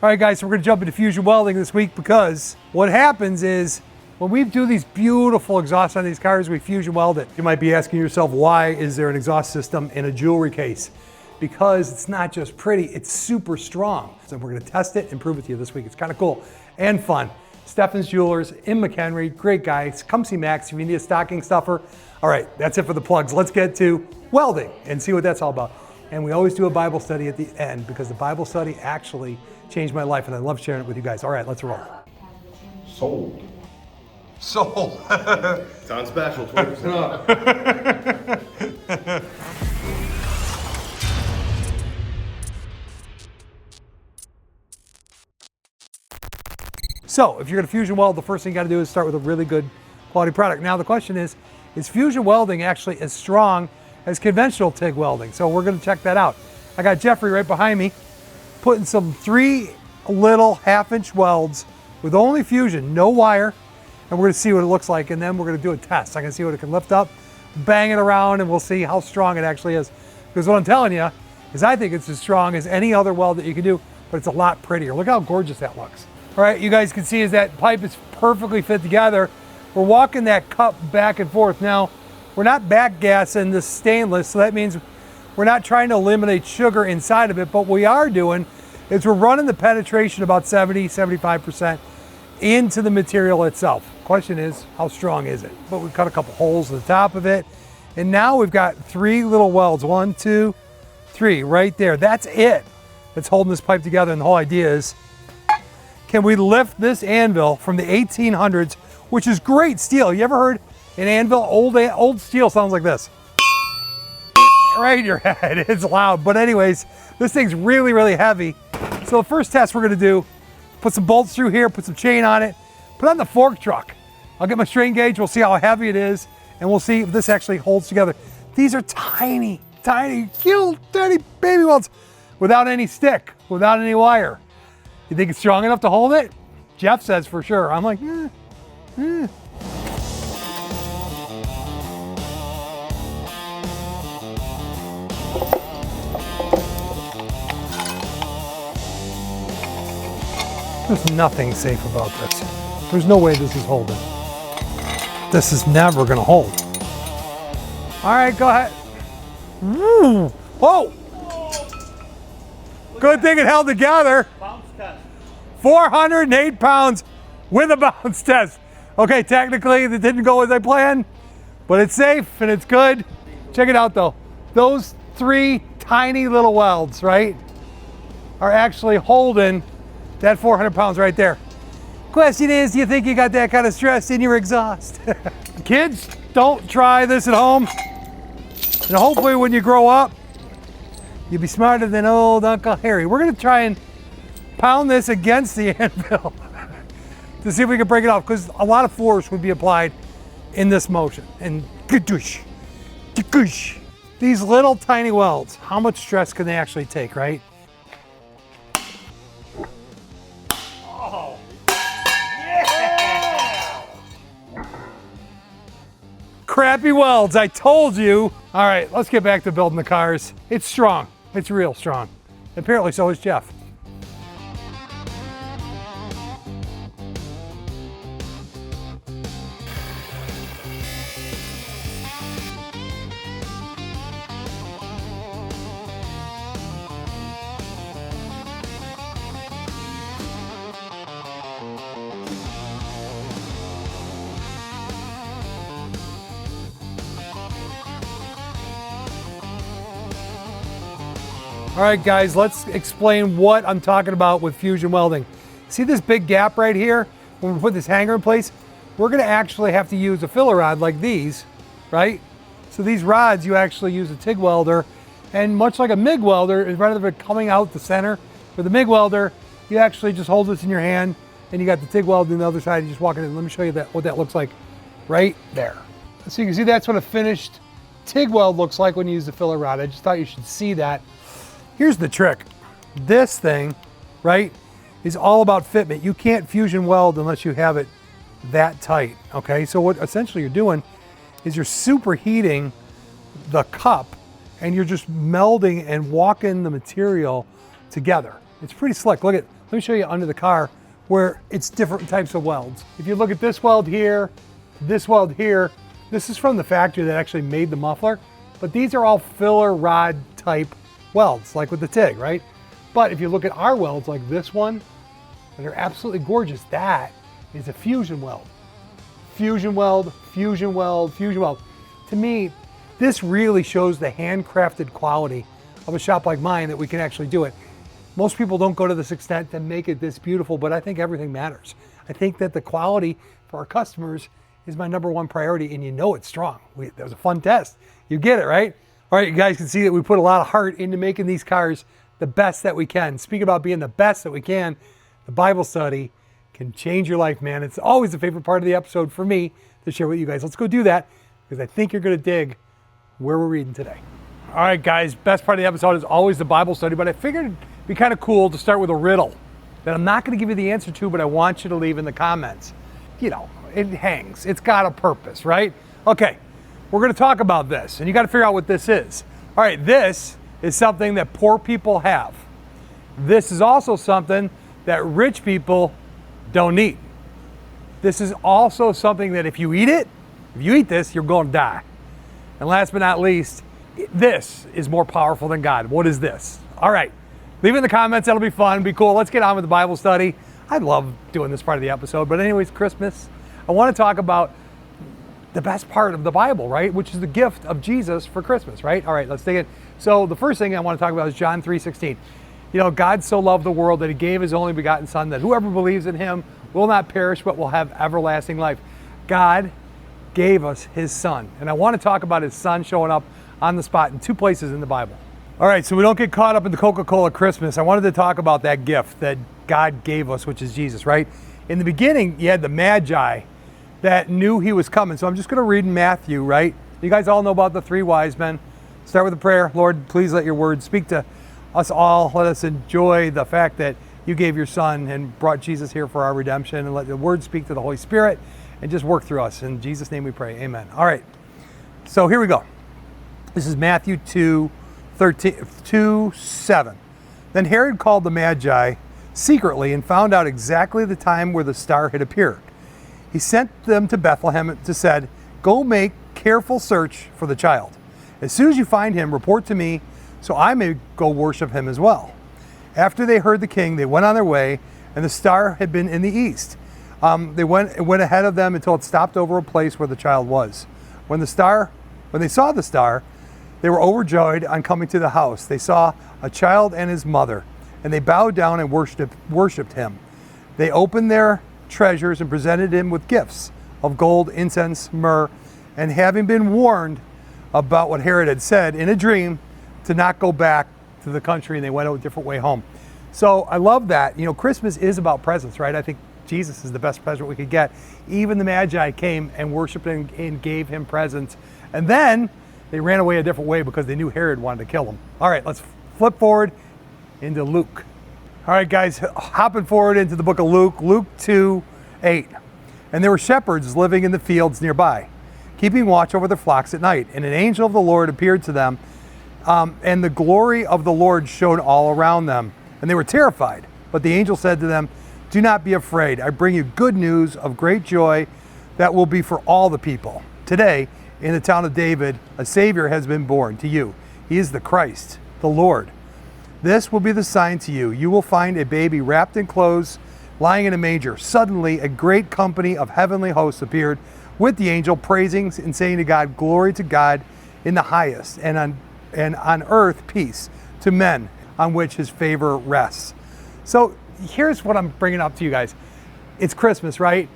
All right, guys, so we're gonna jump into fusion welding this week because what happens is when we do these beautiful exhausts on these cars, we fusion weld it. You might be asking yourself, why is there an exhaust system in a jewelry case? Because it's not just pretty, it's super strong. So we're gonna test it and prove it to you this week. It's kind of cool and fun. Stefan's Jewelers in McHenry, great guys. Come see Max if you need a stocking stuffer. All right, that's it for the plugs. Let's get to welding and see what that's all about. And we always do a Bible study at the end because the Bible study actually changed my life and I love sharing it with you guys. All right, let's roll. Sold. Sold. Sounds special, 20% off. So if you're gonna fusion weld, the first thing you gotta do is start with a really good quality product. Now the question is fusion welding actually as strong as conventional TIG welding? So we're gonna check that out. I got Jeffrey right behind me, putting some 3 little 1/2-inch welds with only fusion, no wire, and we're gonna see what it looks like, and then we're gonna do a test. I'm gonna see what it can lift up, bang it around, and we'll see how strong it actually is. Because what I'm telling you is I think it's as strong as any other weld that you can do, but it's a lot prettier. Look how gorgeous that looks. All right, you guys can see is that pipe is perfectly fit together. We're walking that cup back and forth. Now, we're not backgassing the stainless, so that means we're not trying to eliminate sugar inside of it, but what we are doing is we're running the penetration about 70–75% into the material itself. Question is, how strong is it? But we've cut a couple holes at the top of it, and now we've got 3 little welds, 1, 2, 3, right there. That's it that's holding this pipe together, and the whole idea is, can we lift this anvil from the 1800s, which is great steel. You ever heard an anvil? Old steel sounds like this. Right in your head, it's loud. But anyways, this thing's really, really heavy. So the first test we're gonna do, put some bolts through here, put some chain on it, put it on the fork truck. I'll get my strain gauge, we'll see how heavy it is, and we'll see if this actually holds together. These are tiny, tiny, cute, tiny baby welds without any stick, without any wire. You think it's strong enough to hold it? Jeff says for sure. I'm like, There's nothing safe about this. There's no way this is holding. This is never gonna hold. All right, go ahead. Whoa! Good thing it held together. Bounce test. 408 pounds with a bounce test. Okay, technically it didn't go as I planned, but it's safe and it's good. Check it out though. Those 3 tiny little welds, right, are actually holding that 400 pounds right there. Question is, do you think you got that kind of stress in your exhaust? Kids, don't try this at home. And hopefully when you grow up, you'll be smarter than old Uncle Harry. We're gonna try and pound this against the anvil to see if we can break it off, because a lot of force would be applied in this motion. And gadoosh, gadoosh. These little tiny welds, how much stress can they actually take, right? Oh, yeah! Crappy welds, I told you. All right, let's get back to building the cars. It's strong, it's real strong. Apparently so is Jeff. All right, guys, let's explain what I'm talking about with fusion welding. See this big gap right here? When we put this hanger in place, we're gonna actually have to use a filler rod like these, right? So these rods, you actually use a TIG welder, and much like a MIG welder, rather than coming out the center, with a MIG welder, you actually just hold this in your hand, and you got the TIG weld on the other side, you just walk it in. Let me show you what that looks like right there. So you can see that's what a finished TIG weld looks like when you use the filler rod. I just thought you should see that. Here's the trick. This thing, right, is all about fitment. You can't fusion weld unless you have it that tight, okay? So what essentially you're doing is you're superheating the cup and you're just melding and walking the material together. It's pretty slick. Look Let me show you under the car where it's different types of welds. If you look at this weld here, this weld here, this is from the factory that actually made the muffler, but these are all filler rod type welds, like with the TIG, right? But if you look at our welds, like this one, and they're absolutely gorgeous, that is a fusion weld. Fusion weld, fusion weld, fusion weld. To me, this really shows the handcrafted quality of a shop like mine, that we can actually do it. Most people don't go to this extent to make it this beautiful, but I think everything matters. I think that the quality for our customers is my #1 priority, and you know it's strong. That was a fun test. You get it, right? All right, you guys can see that we put a lot of heart into making these cars the best that we can. Speaking about being the best that we can, the Bible study can change your life, man. It's always the favorite part of the episode for me to share with you guys. Let's go do that, because I think you're going to dig where we're reading today. All right, guys, best part of the episode is always the Bible study, but I figured it'd be kind of cool to start with a riddle that I'm not going to give you the answer to, but I want you to leave in the comments. You know, it hangs. It's got a purpose, right? Okay, we're going to talk about this, and you got to figure out what this is. All right, this is something that poor people have. This is also something that rich people don't eat. This is also something that if you eat this, you're going to die. And last but not least, this is more powerful than God. What is this? All right, leave it in the comments. That'll be fun, be cool. Let's get on with the Bible study. I love doing this part of the episode, but anyways, Christmas, I want to talk about the best part of the Bible, right? Which is the gift of Jesus for Christmas, right? All right, let's dig in. So the first thing I want to talk about is John 3:16. You know, God so loved the world that he gave his only begotten son, that whoever believes in him will not perish, but will have everlasting life. God gave us his son. And I want to talk about his son showing up on the spot in 2 places in the Bible. All right, so we don't get caught up in the Coca-Cola Christmas. I wanted to talk about that gift that God gave us, which is Jesus, right? In the beginning, you had the Magi that knew he was coming. So I'm just going to read in Matthew, right? You guys all know about the 3 wise men. Start with a prayer. Lord, please let your word speak to us all. Let us enjoy the fact that you gave your son and brought Jesus here for our redemption, and let the word speak to the Holy Spirit and just work through us. In Jesus' name we pray, amen. All right, so here we go. This is Matthew 2:7. Then Herod called the Magi secretly and found out exactly the time where the star had appeared. He sent them to Bethlehem and said, go make careful search for the child. As soon as you find him, report to me so I may go worship him as well. After they heard the king, they went on their way, and the star had been in the east. It went ahead of them until it stopped over a place where the child was. When they saw the star, they were overjoyed on coming to the house. They saw a child and his mother, and they bowed down and worshipped him. They opened their treasures and presented him with gifts of gold, incense, myrrh, and having been warned about what Herod had said in a dream to not go back to the country, and they went a different way home. So I love that. You know, Christmas is about presents, right? I think Jesus is the best present we could get. Even the Magi came and worshiped and gave him presents. And then they ran away a different way because they knew Herod wanted to kill them. All right, let's flip forward into Luke. All right, guys, hopping forward into the book of Luke, Luke 2:8. And there were shepherds living in the fields nearby, keeping watch over their flocks at night. And an angel of the Lord appeared to them, and the glory of the Lord shone all around them. And they were terrified. But the angel said to them, do not be afraid. I bring you good news of great joy that will be for all the people. Today, in the town of David, a Savior has been born to you. He is the Christ, the Lord. This will be the sign to you. You will find a baby wrapped in clothes, lying in a manger. Suddenly, a great company of heavenly hosts appeared with the angel, praising and saying to God, glory to God in the highest, and on earth peace to men on which his favor rests. So here's what I'm bringing up to you guys. It's Christmas, right?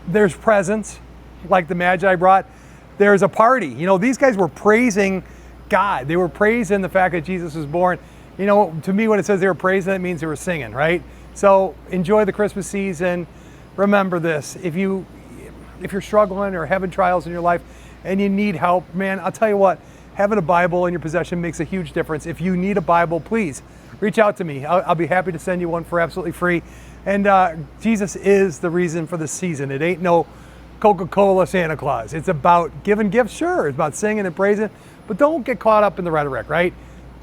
There's presents like the Magi brought. There's a party. You know, these guys were praising God. They were praising the fact that Jesus was born. You know, to me, when it says they were praising, it means they were singing, right? So enjoy the Christmas season. Remember this, if you're struggling or having trials in your life and you need help, man, I'll tell you what, having a Bible in your possession makes a huge difference. If you need a Bible, please reach out to me. I'll be happy to send you one for absolutely free. And Jesus is the reason for the season. It ain't no Coca-Cola Santa Claus. It's about giving gifts, sure. It's about singing and praising, but don't get caught up in the rhetoric, right?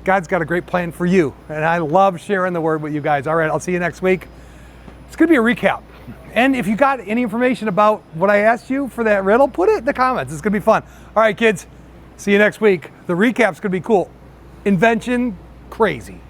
God's got a great plan for you, and I love sharing the word with you guys. All right, I'll see you next week. It's gonna be a recap. And if you got any information about what I asked you for that riddle, put it in the comments. It's gonna be fun. All right, kids, see you next week. The recap's gonna be cool. Invention, crazy.